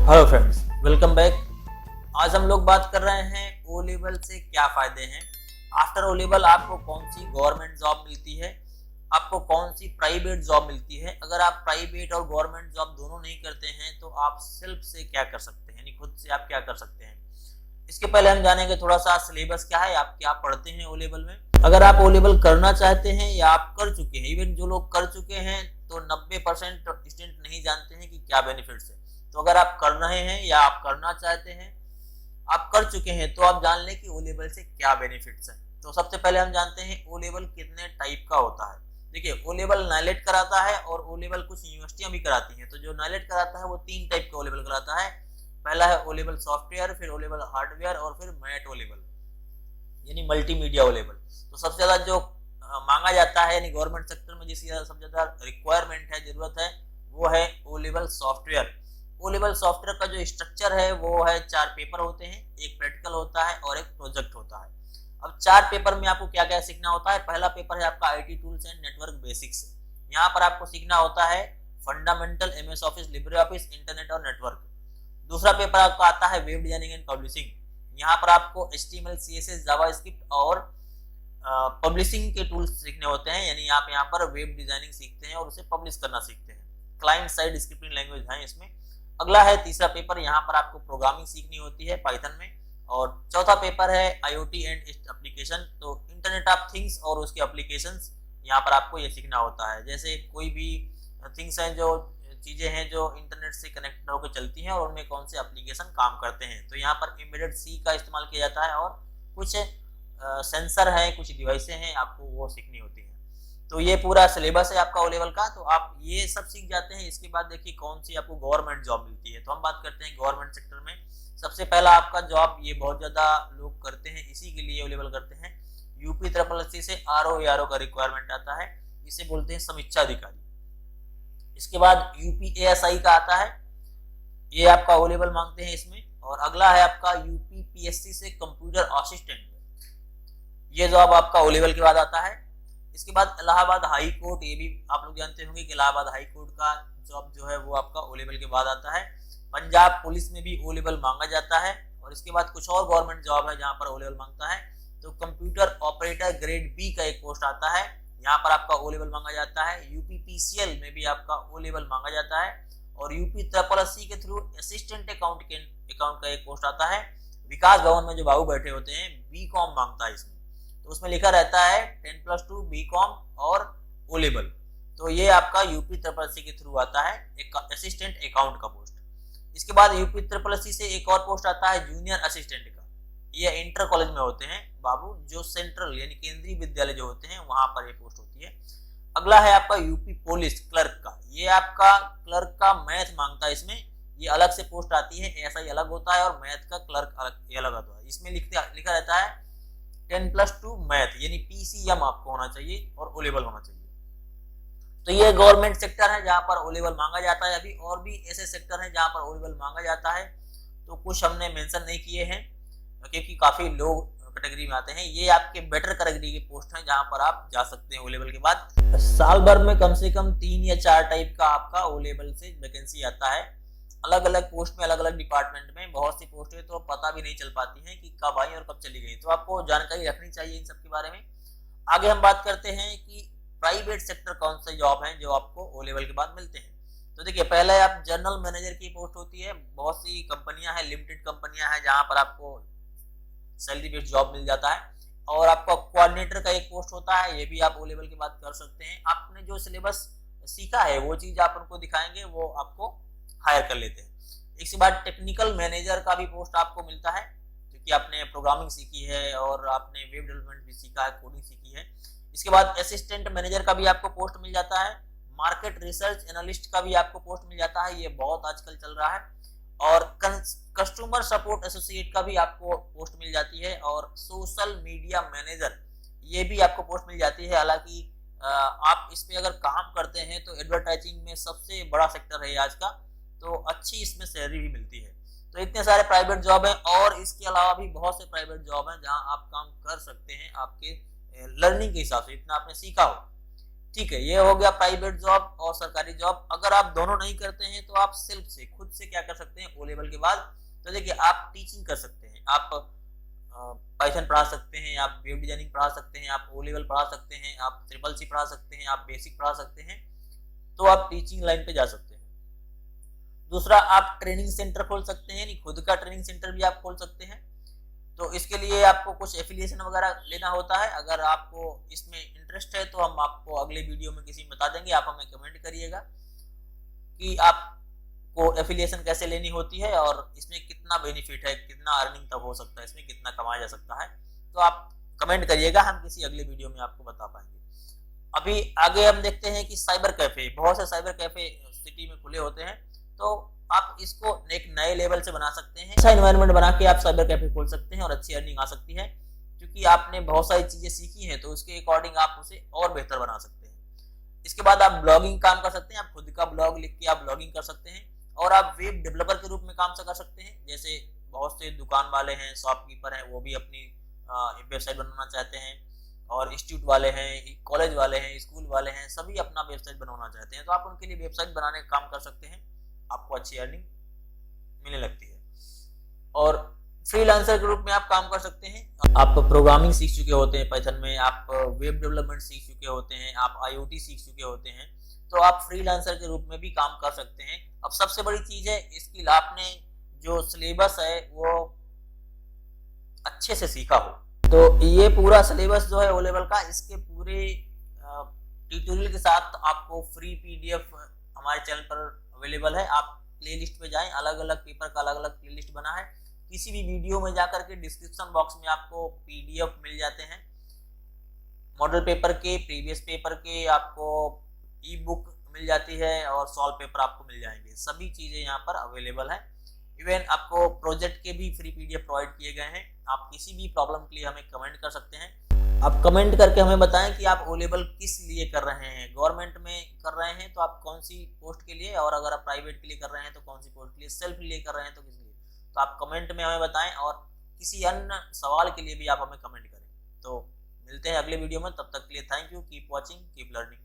Hello friends, welcome back. आज हम लोग बात कर रहे हैं ओ लेवल से क्या फायदे हैं। आफ्टर ओ लेवल आपको कौन सी गवर्नमेंट जॉब मिलती है, आपको कौन सी प्राइवेट जॉब मिलती है। अगर आप प्राइवेट और गवर्नमेंट जॉब दोनों नहीं करते हैं तो आप सेल्फ से क्या कर सकते हैं, यानी खुद से आप क्या कर सकते हैं। इसके पहले हम जानेंगे थोड़ा सा सिलेबस क्या है, आप क्या पढ़ते हैं ओ लेवल में। अगर आप ओ लेवल करना चाहते हैं या आप कर चुके हैं, इवन जो लोग कर चुके हैं तो 90% स्टूडेंट नहीं जानते हैं कि क्या बेनिफिट्स है। तो अगर आप कर रहे हैं या आप करना चाहते हैं, आप कर चुके हैं, तो आप जान लें कि ओ लेवल से क्या बेनिफिट्स हैं। तो सबसे पहले हम जानते हैं ओ लेवल कितने टाइप का होता है। देखिए, ओ लेवल नाइलेट कराता है और ओ लेवल कुछ यूनिवर्सिटियां भी कराती हैं। तो जो नाइलेट कराता है वो 3 टाइप का ओ लेवल कराता है। पहला है ओ लेवल सॉफ्टवेयर, फिर ओ लेवल हार्डवेयर और फिर मैट ओ लेवल यानी मल्टीमीडिया ओ लेवल। तो सबसे ज्यादा जो मांगा जाता है, यानी गवर्नमेंट सेक्टर में जिसकी सबसे ज्यादा रिक्वायरमेंट है, जरूरत है, वो है O level software. O level software का जो स्ट्रक्चर है वो है 4 पेपर होते हैं, एक प्रैक्टिकल होता है और एक प्रोजेक्ट होता है। अब 4 पेपर में आपको क्या क्या सीखना होता है। पहला पेपर है आपका IT tools and network basics. यहाँ पर आपको सीखना होता है fundamental MS office, Libre office, internet और नेटवर्क। दूसरा पेपर आपका आता है वेब डिजाइनिंग एंड पब्लिशिंग। यहाँ पर आपको HTML, CSS, जावास्क्रिप्ट और पब्लिशिंग के टूल्स सीखने होते हैं, यानी आप यहाँ पर वेब डिजाइनिंग सीखते हैं और उसे पब्लिश करना सीखते हैं। क्लाइंट साइड स्क्रिप्टिंग लैंग्वेज है इसमें। अगला है तीसरा पेपर, यहाँ पर आपको प्रोग्रामिंग सीखनी होती है पाइथन में। और चौथा पेपर है IoT एंड एप्लीकेशन, तो इंटरनेट ऑफ थिंग्स और उसके एप्लीकेशंस, यहाँ पर आपको ये सीखना होता है। जैसे कोई भी थिंग्स हैं, जो चीजें हैं जो इंटरनेट से कनेक्ट होकर चलती हैं और उनमें कौन से एप्लीकेशन काम करते हैं। तो यहाँ पर एम्बेडेड सी का इस्तेमाल किया जाता है और कुछ सेंसर है, कुछ डिवाइसें हैं, आपको वो सीखनी होती है। तो ये पूरा सिलेबस है आपका ओ लेवल का। तो आप ये सब सीख जाते हैं। इसके बाद देखिए कौन सी आपको गवर्नमेंट जॉब मिलती है। तो हम बात करते हैं गवर्नमेंट सेक्टर में। सबसे पहला आपका जॉब, ये बहुत ज्यादा लोग करते हैं, इसी के लिए ओ लेवल करते हैं। UPSSC से RO ARO का रिक्वायरमेंट आता है, इसे बोलते हैं समीक्षा अधिकारी। इसके बाद UPASI का आता है, ये आपका ओ लेवल मांगते हैं इसमें। और अगला है आपका UPPSC से कंप्यूटर असिस्टेंट, ये जॉब आपका ओ लेवल के बाद आता है। इसके बाद इलाहाबाद हाई कोर्ट, ये भी आप लोग जानते होंगे कि इलाहाबाद हाई कोर्ट का जॉब जो है वो आपका ओ लेवल के बाद आता है। पंजाब पुलिस में भी ओ लेवल मांगा जाता है। और इसके बाद कुछ और गवर्नमेंट जॉब है जहां पर ओ लेवल मांगता है। तो कंप्यूटर ऑपरेटर ग्रेड B का एक पोस्ट आता है, यहाँ पर आपका ओ लेवल मांगा जाता है। UPPCL में भी आपका ओ लेवल मांगा जाता है। और UPSSC के थ्रू असिस्टेंट अकाउंट का एक पोस्ट आता है। विकास भवन में जो बाबू बैठे होते हैं, BCom मांगता है इसमें। तो उसमें लिखा रहता है 10+2 BCom और ओ लेवल। तो ये आपका UPSSC के थ्रू आता है, एक असिस्टेंट अकाउंट का पोस्ट। इसके बाद UPSSC से एक और पोस्ट आता है जूनियर असिस्टेंट का। ये इंटर कॉलेज में होते हैं बाबू, जो सेंट्रल यानी केंद्रीय विद्यालय जो होते हैं वहां पर ये पोस्ट होती है। अगला है आपका यूपी पुलिस क्लर्क का। ये आपका क्लर्क का मैथ मांगता है इसमें, ये अलग से पोस्ट आती है। SI अलग होता है और मैथ का क्लर्क अलग होता है। इसमें लिखा रहता है 10+2 मैथ, यानी PCM आपको होना चाहिए और ओ लेवल होना चाहिए। तो ये गवर्नमेंट सेक्टर है जहां पर ओ लेवल मांगा जाता है। अभी और भी ऐसे सेक्टर हैं जहां पर ओ लेवल मांगा जाता है, तो कुछ हमने मेंशन नहीं किए हैं क्योंकि काफी लोग कैटेगरी में आते हैं। ये आपके बेटर कैटेगरी के पोस्ट हैं जहां पर आप जा सकते हैं ओ लेवल के बाद। साल भर में कम से कम 3 या 4 टाइप का आपका ओ लेवल से वैकेंसी आता है, अलग अलग पोस्ट में, अलग अलग डिपार्टमेंट में। बहुत सी पोस्टें तो पता भी नहीं चल पाती हैं कि कब आई और कब चली गई, तो आपको जानकारी रखनी चाहिए इन सब के बारे में। आगे हम बात करते हैं कि प्राइवेट सेक्टर कौन से जॉब हैं जो आपको ओ लेवल के बाद मिलते हैं। तो देखिए, पहले आप जनरल मैनेजर की पोस्ट होती है। बहुत सी कंपनियां हैं, लिमिटेड कंपनियां हैं जहां पर आपको सैलरी बेस्ड जॉब मिल जाता है। और आपका कोऑर्डिनेटर का एक पोस्ट होता है, ये भी आप ओ लेवल के बाद कर सकते हैं। आपने जो सिलेबस सीखा है वो चीज आप उनको दिखाएंगे, वो आपको हायर कर लेते हैं। इसके बाद टेक्निकल मैनेजर का भी पोस्ट आपको मिलता है, क्योंकि आपने प्रोग्रामिंग सीखी है और आपने वेब डेवलपमेंट भी सीखा है, कोडिंग सीखी है। इसके बाद असिस्टेंट मैनेजर का भी आपको पोस्ट मिल जाता है। मार्केट रिसर्च एनालिस्ट का भी आपको पोस्ट मिल जाता है, ये बहुत आजकल चल रहा है। और कस्टमर सपोर्ट एसोसिएट का भी आपको पोस्ट मिल जाती है। और सोशल मीडिया मैनेजर, ये भी आपको पोस्ट मिल जाती है। हालांकि आप इस पे अगर काम करते हैं तो एडवर्टाइजिंग में सबसे बड़ा सेक्टर है आज का, तो अच्छी इसमें सैलरी भी मिलती है। तो इतने सारे प्राइवेट जॉब हैं और इसके अलावा भी बहुत से प्राइवेट जॉब हैं जहां आप काम कर सकते हैं आपके लर्निंग के हिसाब से, इतना आपने सीखा हो। ठीक है, ये हो गया प्राइवेट जॉब और सरकारी जॉब। अगर आप दोनों नहीं करते हैं तो आप सेल्फ से खुद से क्या कर सकते हैं ओ लेवल के बाद, तो देखिए आप टीचिंग कर सकते हैं, आप पाइथन पढ़ा सकते हैं, आप वेब डिजाइनिंग पढ़ा सकते हैं, आप ओ लेवल पढ़ा सकते हैं, आप ट्रिपल सी पढ़ा सकते हैं, आप बेसिक पढ़ा सकते हैं, तो आप टीचिंग लाइन पे जा सकते हैं। दूसरा, आप ट्रेनिंग सेंटर खोल सकते हैं, यानी खुद का ट्रेनिंग सेंटर भी आप खोल सकते हैं। तो इसके लिए आपको कुछ एफिलिएशन वगैरह लेना होता है। अगर आपको इसमें इंटरेस्ट है तो हम आपको अगले वीडियो में किसी में बता देंगे, आप हमें कमेंट करिएगा कि आपको एफिलिएशन कैसे लेनी होती है और इसमें कितना बेनिफिट है, कितना अर्निंग तब हो सकता है, इसमें कितना कमाया जा सकता है। तो आप कमेंट करिएगा, हम किसी अगले वीडियो में आपको बता पाएंगे। अभी आगे हम देखते हैं कि साइबर कैफे, बहुत से साइबर कैफे सिटी में खुले होते हैं, तो आप इसको एक नए लेवल से बना सकते हैं। अच्छा एनवायरनमेंट बना के आप साइबर कैफे खोल सकते हैं और अच्छी अर्निंग आ सकती है, क्योंकि आपने बहुत सारी चीजें सीखी हैं, तो उसके अकॉर्डिंग आप उसे और बेहतर बना सकते हैं। इसके बाद आप ब्लॉगिंग काम कर सकते हैं, आप खुद का ब्लॉग लिख के आप ब्लॉगिंग कर सकते हैं, और आप वेब डेवलपर के रूप में काम कर सकते हैं। जैसे बहुत से दुकान वाले हैं, शॉपकीपर हैं, वो भी अपनी वेबसाइट बनाना चाहते हैं, और इंस्टीट्यूट वाले हैं, कॉलेज वाले हैं, स्कूल वाले हैं, सभी अपना वेबसाइट बनाना चाहते हैं, तो आप उनके लिए वेबसाइट बनाने का काम कर सकते हैं, आपको अच्छी अर्निंग मिलने लगती है। और फ्रीलांसर के रूप में आप काम कर सकते हैं। आप प्रोग्रामिंग सीख चुके होते हैं पाइथन में, आप वेब डेवलपमेंट सीख चुके होते हैं, आप आईओटी सीख चुके होते हैं, तो आप फ्रीलांसर के रूप में भी काम कर सकते हैं। अब सबसे बड़ी चीज है इसकी, आपने जो सिलेबस है वो अच्छे से सीखा हो। तो ये पूरा सिलेबस जो है ओ लेवल का, इसके पूरे ट्यूटोरियल के साथ आपको फ्री पीडीएफ हमारे चैनल पर अवेलेबल है। आप प्लेलिस्ट पे जाएं, अलग अलग पेपर का अलग अलग प्लेलिस्ट बना है। किसी भी वीडियो में जाकर के डिस्क्रिप्शन बॉक्स में आपको पीडीएफ मिल जाते हैं, मॉडल पेपर के, प्रीवियस पेपर के, आपको ई बुक मिल जाती है, और सॉल्व पेपर आपको मिल जाएंगे। सभी चीजें यहाँ पर अवेलेबल है। इवन आपको प्रोजेक्ट के भी फ्री पीडीएफ प्रोवाइड किए गए हैं। आप किसी भी प्रॉब्लम के लिए हमें कमेंट कर सकते हैं। आप कमेंट करके हमें बताएं कि आप ओ लेवल किस लिए कर रहे हैं। गवर्नमेंट में कर रहे हैं तो आप कौन सी पोस्ट के लिए, और अगर आप प्राइवेट के लिए कर रहे हैं तो कौन सी पोस्ट के लिए, सेल्फ के लिए कर रहे हैं तो किस लिए। तो आप कमेंट में हमें बताएं, और किसी अन्य सवाल के लिए भी आप हमें कमेंट करें। तो मिलते हैं अगले वीडियो में, तब तक के लिए thank you, keep watching, keep learning.